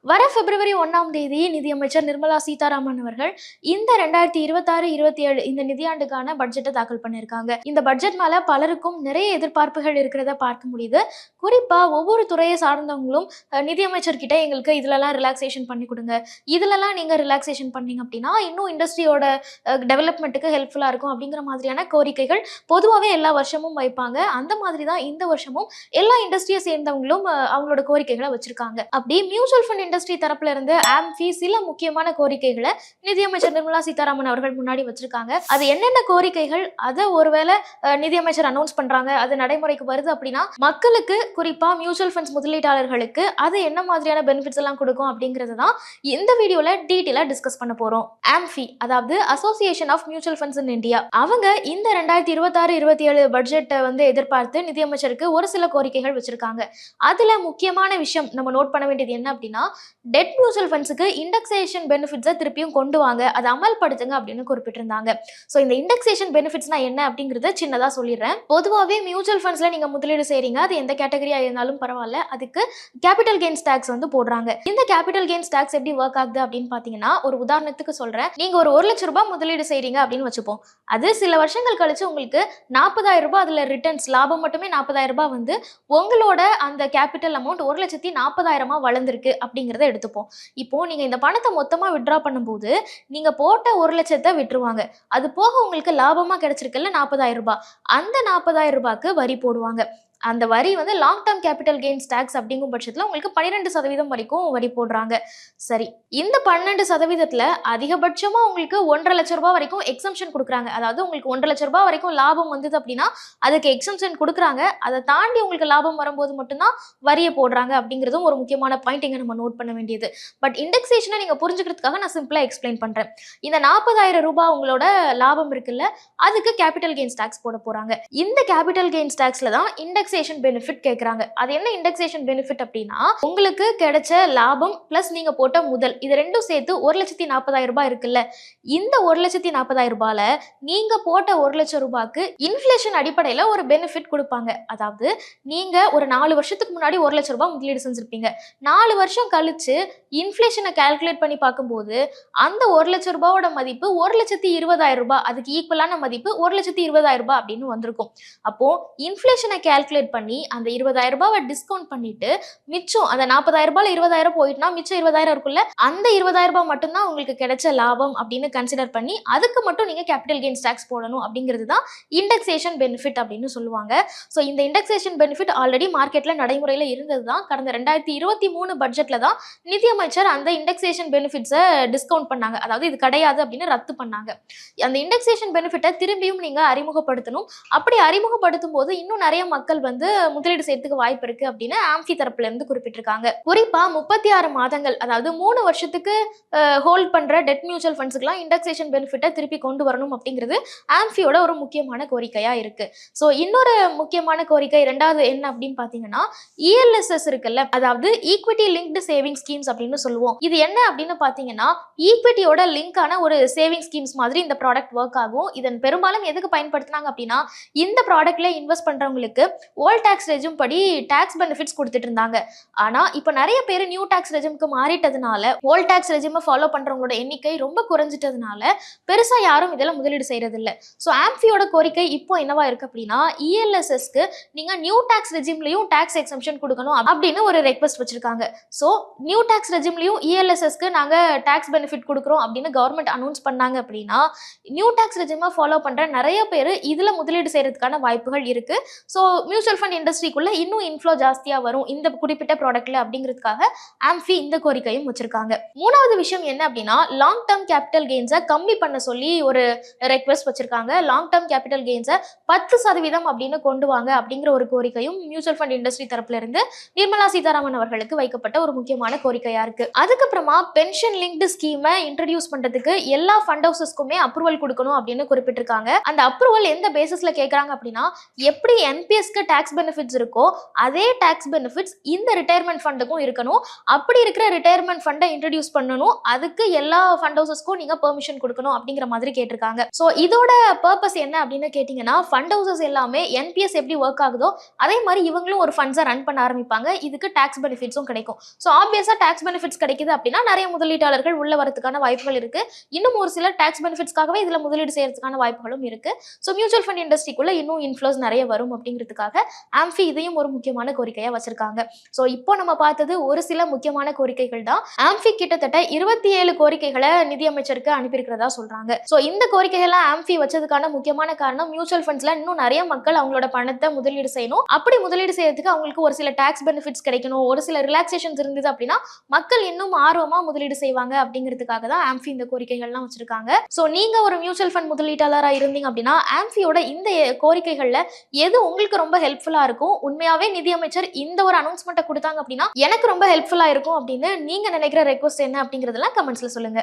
வர பிப்ரவரி 1ஆம் தேதி நிதியமைச்சர் நிர்மலா சீதாராமன் அவர்கள் இந்த 2026-27 இந்த நிதியாண்டுக்கான பட்ஜெட்டை தாக்கல் பண்ணியிருக்காங்க. இந்த பட்ஜெட் மேல பலருக்கும் நிறைய எதிர்பார்ப்புகள் இருக்கிறத பார்க்க முடியுது. குறிப்பா ஒவ்வொரு துறையை சார்ந்தவங்களும் நிதியமைச்சர் கிட்ட எங்களுக்கு இதுலலாம் ரிலாக்ஸேஷன் பண்ணி கொடுங்க, இதுலலாம் நீங்க ரிலாக்ஸேஷன் பண்ணீங்க அப்படின்னா இன்னும் இண்டஸ்ட்ரியோட டெவலப்மெண்ட்டுக்கு ஹெல்ப்ஃபுல்லா இருக்கும் அப்படிங்கிற மாதிரியான கோரிக்கைகள் பொதுவாகவே எல்லா வருஷமும் வைப்பாங்க. அந்த மாதிரி தான் இந்த வருஷமும் எல்லா இண்டஸ்ட்ரியை சேர்ந்தவங்களும் அவங்களோட கோரிக்கைகளை வச்சிருக்காங்க. அப்படி மியூச்சுவல் ஃபண்ட் இண்டஸ்ட்ரி தரப்புல இருந்து ஆம்ஃபி சில முக்கியமான கோரிக்கைகளை நிதியமைச்சர் நிர்மலா சீதாராமன் அவர்கள் முன்னாடி வச்சிருக்காங்க. அது என்னென்ன கோரிக்கைகள், அதை ஒருவேளை நிதியமைச்சர் அனௌன்ஸ் பண்றாங்க, அது நடைமுறைக்கு வருது அப்படின்னா மக்களுக்கு, குறிப்பா மியூச்சுவல் ஃபண்ட்ஸ் முதலீட்டாளர்களுக்கு அது என்ன மாதிரியான பெனிஃபிட்ஸ் எல்லாம் கொடுக்கும் அப்படிங்கறது தான் இந்த வீடியோல டீடைலா டிஸ்கஸ் பண்ண போறோம். ஆம்ஃபி, அதாவது association of mutual funds in India, அவங்க இந்த 2026-27 பட்ஜெட்டை வந்து எதிர்பார்த்து நிதியமைச்சருக்கு ஒரு சில கோரிக்கைகள் வச்சிருக்காங்க. அதுல முக்கியமான விஷயம் நம்ம நோட் பண்ண வேண்டியது என்ன அப்படின்னா, டெட் மியூச்சுவல் ஃபண்ட்ஸுக்கு இண்டெக்ஸேஷன் பெனிஃபிட்ஸை திருப்பியும் கொண்டு வாங்க, அதை அமல்படுத்துங்க அப்படின்னு குறிப்பிட்டிருந்தாங்க. ஸோ இந்த இண்டெக்ஸேஷன் பெனிஃபிட்ஸ்னா என்ன அப்படிங்கறத சின்னதா சொல்லிடுறேன். பொதுவாகவே மியூச்சுவல் ஃபண்ட்ஸ்ல நீங்க முதலீடு செய்றீங்க, அது எந்த கேட்டகரியா இருந்தாலும் பரவாயில்ல, அதுக்கு கேபிட்டல் கெயின்ஸ் டாக்ஸ் வந்து போடுறாங்க. இந்த கேபிட்டல் கெயின்ஸ் டாக்ஸ் எப்படி ஒர்க் ஆகுது அப்படின்னு பாத்தீங்கன்னா, ஒரு உதாரணத்துக்கு சொல்றேன். நீங்க ஒரு 1 லட்சம் ரூபாய் முதலீடு செய்றீங்க அப்படின்னு வச்சுப்போம். அது சில வருஷங்கள் கழிச்சு உங்களுக்கு 40,000 ரூபாய் அதுல ரிட்டர்ன்ஸ், லாபம் மட்டுமே 40,000 ரூபாய் வந்து உங்களோட அந்த கேபிட்டல் அமௌண்ட் 1,40,000 வளர்ந்துருக்கு அப்படிங்கிறத எடுத்துப்போம். இப்போ நீங்க இந்த பணத்தை மொத்தமா வித்ட்ரா பண்ணும்போது நீங்க போட்ட 1 லட்சத்தை விட்டுருவாங்க. அது போக உங்களுக்கு லாபமா கிடைச்சிருக்குல்ல 40,000 ரூபாய், அந்த 40,000 ரூபாய்க்கு வரி போடுவாங்க. அந்த வரி வந்து long term capital gains tax அப்படிங்கும் பட்சத்தில் உங்களுக்கு 12% வரைக்கும் வரி போடுறாங்க. சரி, இந்த 12%ல அதிகபட்சமா உங்களுக்கு 1,50,000 லட்சம் ரூபாய் வரைக்கும் எக்ஸம்ஷன் கொடுக்குறாங்க. அதாவது உங்களுக்கு 1,50,000 லட்சம் ரூபாய் வரைக்கும் லாபம் வந்தது அப்படின்னா அதுக்கு எக்ஸம்ஷன் கொடுக்குறாங்க. அதை தாண்டி உங்களுக்கு லாபம் வரும்போது மட்டும்தான் வரியை போடுறாங்க அப்படிங்கிறதும் ஒரு முக்கியமான பாயிண்ட் இங்க நம்ம நோட் பண்ண வேண்டியது. பட் இண்டெக்ஸேஷனை நீங்க புரிஞ்சுக்கிறதுக்காக நான் சிம்பிளா எக்ஸ்பிளைன் பண்றேன். இந்த 40,000 ரூபாய் உங்களோட லாபம் இருக்குல்ல, அதுக்கு கேபிட்டல் கெயின்ஸ் டாக்ஸ் போட போறாங்க. இந்த கேபிட்டல் கெயின்ஸ் டாக்ஸ்ல தான் இண்டெக்ஸேஷன் பெனிஃபிட் கேக்குறாங்க. அது என்ன இண்டெக்ஸேஷன் பெனிஃபிட் அப்படின்னா, உங்களுக்கு கிடைச்ச லாபம் பிளஸ் நீங்க போட்ட முதல், இது ரெண்டும் சேர்த்து 1,40,000 ரூபாய் இருக்குல்ல, இந்த 1,40,000 ரூபாயில நீங்க போட்ட 1 லட்சம் ரூபாய்க்கு இன்ஃப்ளேஷன் அடிப்படையில ஒரு பெனிஃபிட் கொடுப்பாங்க. அதாவது நீங்க ஒரு 4 வருஷத்துக்கு முன்னாடி 1 லட்சம் ரூபாய் முதலீடு செஞ்சிருப்பீங்க. 4 வருஷம் கழிச்சு இன்ஃப்ளேஷனை கால்குலேட் பண்ணி பார்க்கும்போது அந்த 1 லட்சம் ரூபாயோட மதிப்பு 1,20,000 ரூபாய், அதுக்கு ஈக்குவலான மதிப்பு 1,20,000 ரூபாய் அப்படின்னு வந்திருக்கும். அப்போ இன்ஃப்ளேஷனை கால்குலேட் பண்ணி அந்த 20,000 ரூபாவை டிஸ்கவுண்ட் பண்ணிட்டு மிச்சம் அந்த 40,000 ரூபாயில 20,000 போயிட்டுனா மிச்சம் 20,000 இருக்குல்ல, அந்த 20,000 ரூபாய் மட்டும்தான் உங்களுக்கு கிடைச்ச லாபம் அப்படின்னு கன்சிடர் பண்ணி அதுக்கு மட்டும் நீங்க கேபிட்டல் கெயின்ஸ் டாக்ஸ் போடணும் அப்படிங்கிறது தான் இண்டெக்ஸேஷன் பெனிஃபிட் அப்படின்னு சொல்லுவாங்க. ஸோ இந்த இண்டெக்ஸேஷன் பெனிஃபிட் ஆல்ரெடி மார்க்கெட்ல நடைமுறையில் இருந்தது தான். கடந்த 2023 பட்ஜெட்ல தான் நிதியமைச்சர் அந்த இண்டெக்ஸேஷன் பெனிஃபிட்ஸை டிஸ்கவுண்ட் பண்ணாங்க. அதாவது இது கிடையாது அப்படின்னு ரத்து பண்ணாங்க. அந்த இண்டெக்ஸேஷன் பெனிஃபிட்டை திரும்பியும் நீங்க அறிமுகப்படுத்தணும். அப்படி அறிமுகப்படுத்தும் போது இன்னும் நிறைய மக்கள் வந்து முதலீடு செய்யறதுக்கு வாய்ப்பு இருக்கு அப்படின்னு ஆம்ஃபி தரப்புல இருந்து குறிப்பிட்டிருக்காங்க. குறிப்பா 36 மாதங்கள், அதாவது 3 வருஷத்துக்கு ஹோல்ட் பண்ற டெட் மியூச்சுவல் ஃபண்ட்ஸ்க்குலாம் இண்டெக்ஸேஷன் பெனிஃபிட்டை திருப்பி கொண்டு வரணும் அப்படிங்கிறது ஆம்ஃபியோட ஒரு முக்கியமான கோரிக்கையா இருக்கு. ஸோ இன்னொரு முக்கியமான கோரிக்கை ரெண்டாவது என்ன அப்படின்னு பாத்தீங்கன்னா, இஎல்எஸ்எஸ் இருக்குல்ல, அதாவது ஈக்விட்டி லிங்க்டு சேவிங் ஸ்கீம்ஸ் அப்படின்னு சொல்லுவோம். இது என்ன அப்படின்னு பாத்தீங்கன்னா, ஈக்விட்டியோட லிங்கான ஒரு சேவிங் ஸ்கீம்ஸ் மாதிரி இந்த ப்ராடக்ட் ஒர்க் ஆகும். இதன் பெரும்பாலும் எதுக்கு பயன்படுத்தினாங்க அப்படின்னா, இந்த ப்ராடக்ட்ல இன்வெஸ்ட் பண்றவங்களுக்கு ஓல்ட் டாக்ஸ் ரெஜிம் படி டாக்ஸ் பெனிஃபிட்ஸ் கொடுத்துட்டு இருந்தாங்க. ஆனா இப்போ நிறைய பேர் நியூ டாக்ஸ் ரெஜிமுக்கு மாறிட்டதுனால, ஓல்ட் டாக்ஸ் ரெஜிமை ஃபாலோ பண்றவங்களோட எண்ணிக்கை ரொம்ப குறைஞ்சிட்டதுனால பெருசா யாரும் இதெல்லாம் முதலீடு செய்யறது இல்லை. ஸோ ஆம்ஃபியோட கோரிக்கை இப்போ என்னவா இருக்கு அப்படின்னா, இஎல்எஸ்எஸ்க்கு நீங்க நியூ டாக்ஸ் ரெஜிம்லயும் டாக்ஸ் எக்ஸம்ஷன் கொடுக்கணும் அப்படின்னு ஒரு ரெக்வெஸ்ட் வச்சிருக்காங்க. ஸோ நியூ டாக்ஸ் ரெஜிம்லயும் இஎல்எஸ்எஸ்க்கு நாங்க டாக்ஸ் பெனிஃபிட் கொடுக்குறோம் அப்படின்னு கவர்மெண்ட் அனௌன்ஸ் பண்ணாங்க அப்படின்னா, நியூ டாக்ஸ் ரெஜிமை ஃபாலோ பண்ற நிறைய பேர் இதுல முதலீடு செய்யறதுக்கான வாய்ப்புகள் இருக்கு. ஸோ மியூச்சுவல் ஃபண்ட் இண்டஸ்ட்ரிக்குள்ள இன்னும் இன்ஃப்ளோ ஜாஸ்தியா வரும் இந்த குறிப்பிட்ட ப்ராடக்ட்ல அப்படிங்கிறதுக்காக ஆம்ஃபி இந்த கோரிக்கையும் வச்சிருக்காங்க. மூணாவது விஷயம் என்ன அப்படின்னா, லாங் டர்ம் கேபிட்டல் கெயின்ஸை கம்மி பண்ண சொல்லி ஒரு ரெக்வெஸ்ட் வச்சிருக்காங்க. லாங் டர்ம் கேபிட்டல் கெயின்ஸை 10% அப்படின்னு கொண்டு வாங்க அப்படிங்கிற ஒரு கோரிக்கையும் மியூச்சுவல் ஃபண்ட் இண்டஸ்ட்ரி தரப்புல இருந்து நிர்மலா சீதாராமன் அவர்களுக்கு வைக்கப்பட்ட ஒரு முக்கியமான கோரிக்கையா இருக்கு. அதுக்கப்புறமா பென்ஷன் லிங்க்டு ஸ்கீமை இன்ட்ரடியூஸ் பண்றதுக்கு எல்லா ஃபண்ட் ஹவுசஸ்க்குமே அப்ரூவல் கொடுக்கணும் அப்படின்னு குறிப்பிட்டிருக்காங்க. அந்த அப்ரூவல் எந்த பேசிஸ்ல கேட்கறாங்க அப்படின்னா, எப்படி என்பிஎஸ்க்கு டாக்ஸ் பெனிஃபிட்ஸ் இருக்கோ அதே டாக்ஸ் பெனிஃபிட்ஸ் இந்த ரிட்டையர்மெண்ட் ஃபண்டுக்கும் இருக்கணும். அப்படி இருக்கிற ரிட்டையர்மெண்ட் ஃபண்டை இன்ட்ரடியூஸ் பண்ணணும், அதுக்கு எல்லா ஃபண்ட் ஹவுசஸ்க்கும் நீங்க பெர்மிஷன் கொடுக்கணும் அப்படிங்கிற மாதிரி கேட்டிருக்காங்க. ஸோ இதோட பர்பஸ் என்ன அப்படின்னு கேட்டீங்கன்னா, ஃபண்ட் ஹவுசஸ் எல்லாமே என்பிஎஸ் எப்படி ஒர்க் ஆகுதோ அதே மாதிரி இவங்களும் ஒரு ஃபண்ட்ஸை ரன் பண்ண ஆரம்பிப்பாங்க. இதுக்கு டாக்ஸ் பெனிஃபிட்ஸும் கிடைக்கும். ஸோ ஆப்வியஸா டாக்ஸ் பெனிஃபிட்ஸ் கிடைக்குது அப்படின்னா நிறைய முதலீட்டாளர்கள் உள்ள வரதுக்கான வாய்ப்புகள் இருக்கு. இன்னும் ஒரு சில டாக்ஸ் பெனிஃபிட்ஸ்க்காகவே இதுல முதலீடு செய்யறதுக்கான வாய்ப்புகளும் இருக்கு. ஸோ மியூச்சுவல் ஃபண்ட் இண்டஸ்ட்ரிக்குள்ள இன்னும் இன்ஃப்ளோஸ் நிறைய வரும் அப்படிங்கிறதுக்காக ஆம்ஃபி இதையும் ஒரு முக்கியமான கோரிக்கையா வச்சிருக்காங்க. ஸோ இப்போ நம்ம பார்த்தது ஒரு சில முக்கியமான கோரிக்கைகள் தான். ஆம்ஃபி கிட்டத்தட்ட 27 கோரிக்கைகளை நிதியமைச்சருக்கு அனுப்பியிருக்கிறதா சொல்றாங்க. ஸோ இந்த கோரிக்கைகளை ஆம்ஃபி வச்சதுக்கான முக்கியமான காரணம் மியூச்சுவல் ஃபண்ட்ஸ்ல இன்னும் நிறைய மக்கள் அவங்களோட பணத்தை முதலீடு செய்யணும். அப்படி முதலீடு செய்யறதுக்கு அவங்களுக்கு ஒரு சில டாக்ஸ் பெனிஃபிட்ஸ் கிடைக்கணும், ஒரு சில ரிலாக்ஸேஷன்ஸ் இருந்தது அப்படின்னா மக்கள் இன்னும் ஆர்வமா முதலீடு செய்வாங்க அப்படிங்கிறதுக்காக தான் ஆம்ஃபி இந்த கோரிக்கைகள்லாம் வச்சிருக்காங்க. ஸோ நீங்க ஒரு மியூச்சுவல் ஃபண்ட் முதலீட்டாளரா இருந்தீங்க அப்படின்னா ஆம்ஃபியோட இந்த கோரிக்கைகள்ல எது உங்களுக்கு ரொம்ப ஹெல்ப்ஃபுல்லா இருக்கும், உண்மையாவே நிதியமைச்சர் இந்த ஒரு அனௌன்ஸ்மெண்ட்டை கொடுத்தாங்க அப்படின்னா எனக்கு ரொம்ப ஹெல்ப்ஃபுல்லா இருக்கும் அப்படின்னு நீங்க நினைக்கிற ரெக்வஸ்ட் என்ன அப்படிங்கறதெல்லாம் கமெண்ட்ஸ்ல சொல்லுங்க.